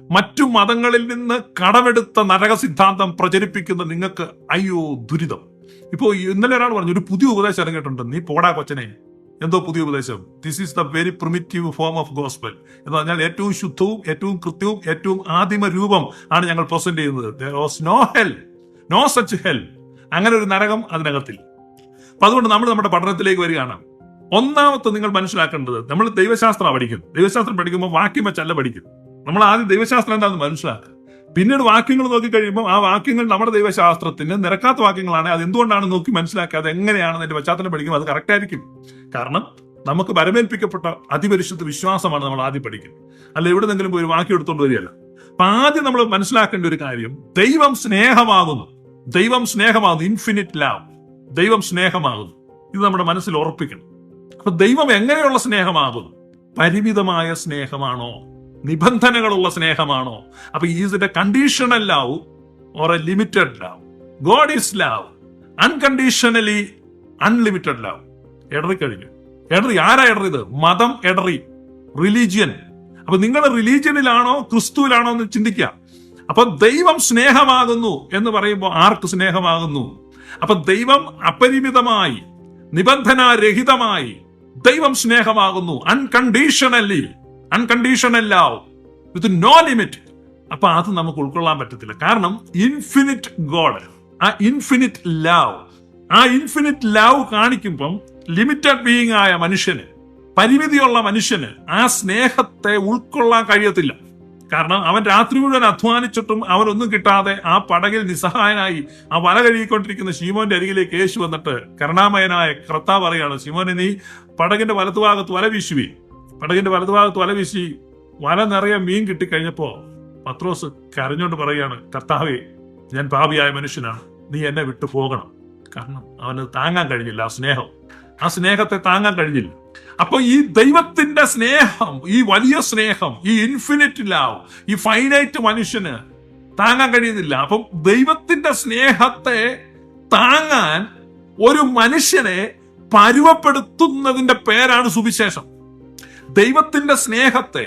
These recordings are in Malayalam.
മറ്റു മതങ്ങളിൽ നിന്ന് കടമെടുത്ത നരക സിദ്ധാന്തം പ്രചരിപ്പിക്കുന്ന നിങ്ങൾക്ക് അയ്യോ ദുരിതം. ഇപ്പോ ഇന്നലെ ഒരാൾ പറഞ്ഞു, ഒരു പുതിയ ഉപദേശം ഇറങ്ങിയിട്ടുണ്ട്, നീ പോടാ കൊച്ചനെ. എന്തോ പുതിയ ഉപദേശം? This is the very primitive form of gospel എന്ന് പറഞ്ഞാൽ ഏറ്റവും ശുദ്ധവും ഏറ്റവും കൃത്യവും ഏറ്റവും ആദിമ രൂപം ആണ് ഞങ്ങൾ പ്രസന്റ് ചെയ്യുന്നത്. there was no hell, no such hell. അങ്ങനെ ഒരു നരകം അതിനകത്തിൽ. അപ്പൊ അതുകൊണ്ട് നമ്മൾ നമ്മുടെ പഠനത്തിലേക്ക് വരികയാണ്. ഒന്നാമത്തെ നിങ്ങൾ മനസ്സിലാക്കേണ്ടത്, നമ്മൾ ദൈവശാസ്ത്രം പഠിക്കും. ദൈവശാസ്ത്രം പഠിക്കുമ്പോൾ വാക്യം വെച്ചല്ല പഠിക്കും. നമ്മൾ ആദ്യം ദൈവശാസ്ത്രം എന്താണെന്ന് മനസ്സിലാക്കുക. പിന്നീട് വാക്യങ്ങൾ നോക്കി കഴിയുമ്പോൾ ആ വാക്യങ്ങൾ നമ്മുടെ ദൈവശാസ്ത്രത്തിന് നിരക്കാത്ത വാക്യങ്ങളാണ്. അത് എന്തുകൊണ്ടാണ് നോക്കി മനസ്സിലാക്കുക, അത് എങ്ങനെയാണ് അതിന്റെ പശ്ചാത്തലം പഠിക്കുമ്പോൾ അത് കറക്റ്റ് ആയിരിക്കും. കാരണം നമുക്ക് വരമേൽപ്പിക്കപ്പെട്ട അതിപരിശുദ്ധ വിശ്വാസമാണ് നമ്മൾ ആദ്യം പഠിക്കുന്നത്. അല്ല എവിടെന്നെങ്കിലും പോയി ഒരു വാക്യം എടുത്തുകൊണ്ട് വരികയല്ല. അപ്പൊ ആദ്യം നമ്മൾ മനസ്സിലാക്കേണ്ട ഒരു കാര്യം, ദൈവം സ്നേഹമാകുന്നു. ദൈവം സ്നേഹമാകുന്നു, ഇൻഫിനിറ്റ് ലവ്. ദൈവം സ്നേഹമാകുന്നു. ഇത് നമ്മുടെ മനസ്സിൽ ഉറപ്പിക്കണം. അപ്പൊ ദൈവം എങ്ങനെയുള്ള സ്നേഹമാകുന്നു? പരിമിതമായ സ്നേഹമാണോ? നിബന്ധനകളുള്ള സ്നേഹമാണോ? അപ്പൊ is it a conditional love or a limited love? God is love, unconditionally unlimited love. എടറിക്കഴിഞ്ഞു. എടറി ആരാ എടറിയത്? മതം എടറി, റിലീജിയൻ. അപ്പൊ നിങ്ങൾ റിലീജിയനിലാണോ ക്രിസ്തുവിലാണോ എന്ന് ചിന്തിക്കുക. അപ്പൊ ദൈവം സ്നേഹമാകുന്നു എന്ന് പറയുമ്പോൾ ആർക്ക് സ്നേഹമാകുന്നു? അപ്പൊ ദൈവം അപരിമിതമായി നിബന്ധനാരഹിതമായി ദൈവം സ്നേഹമാകുന്നു. Unconditionally, unconditional love with no limit. അപ്പൊ അത് നമുക്ക് ഉൾക്കൊള്ളാൻ പറ്റത്തില്ല. കാരണം ഇൻഫിനിറ്റ് ഗോഡ്, ആ ഇൻഫിനിറ്റ് ലവ്, ആ ഇൻഫിനിറ്റ് ലവ് കാണിക്കുമ്പം ലിമിറ്റഡ് ബീയിങ് ആയ മനുഷ്യന്, പരിമിതിയുള്ള മനുഷ്യന് ആ സ്നേഹത്തെ ഉൾക്കൊള്ളാൻ കഴിയത്തില്ല. കാരണം അവൻ രാത്രി മുഴുവൻ അധ്വാനിച്ചിട്ടും അവനൊന്നും കിട്ടാതെ ആ പടകിൽ നിസ്സഹായനായി ആ വല കഴുകിക്കൊണ്ടിരിക്കുന്ന ശീമോന്റെ അരികിലേക്ക് യേശു വന്നിട്ട് കരുണാമയനായ കർത്താവ് പറയാണ്, ശീമോനെ നീ പടകിന്റെ വലതുഭാഗത്ത് വല വീശുവി. പടകിന്റെ വലതുഭാഗത്ത് വല വീശി വല നിറയെ മീൻ കിട്ടിക്കഴിഞ്ഞപ്പോ പത്രോസ് കരഞ്ഞോണ്ട് പറയാണ്, കർത്താവേ ഞാൻ പാപിയായ മനുഷ്യനാണ്, നീ എന്നെ വിട്ടു പോകണം. കാരണം അവന് താങ്ങാൻ കഴിഞ്ഞില്ല ആ സ്നേഹം. ആ സ്നേഹത്തെ താങ്ങാൻ കഴിഞ്ഞില്ല. അപ്പൊ ഈ ദൈവത്തിന്റെ സ്നേഹം, ഈ വലിയ സ്നേഹം, ഈ ഇൻഫിനിറ്റ് ലവ് ഈ ഫൈനൈറ്റ് മനുഷ്യന് താങ്ങാൻ കഴിയുന്നില്ല. അപ്പം ദൈവത്തിന്റെ സ്നേഹത്തെ താങ്ങാൻ ഒരു മനുഷ്യനെ പരുവപ്പെടുത്തുന്നതിന്റെ പേരാണ് സുവിശേഷം. ദൈവത്തിന്റെ സ്നേഹത്തെ,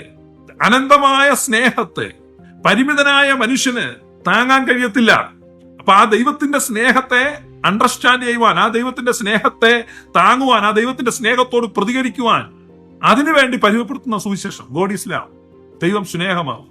അനന്തമായ സ്നേഹത്തെ പരിമിതനായ മനുഷ്യന് താങ്ങാൻ കഴിയത്തില്ല. അപ്പൊ ആ ദൈവത്തിന്റെ സ്നേഹത്തെ അണ്ടർസ്റ്റാൻഡ് ചെയ്യുവാൻ, ആ ദൈവത്തിന്റെ സ്നേഹത്തെ താങ്ങുവാൻ, ആ ദൈവത്തിന്റെ സ്നേഹത്തോട് പ്രതികരിക്കുവാൻ അതിനുവേണ്ടി പരിചയപ്പെടുത്തുന്ന സുവിശേഷം. God is love. ദൈവം സ്നേഹമാവും.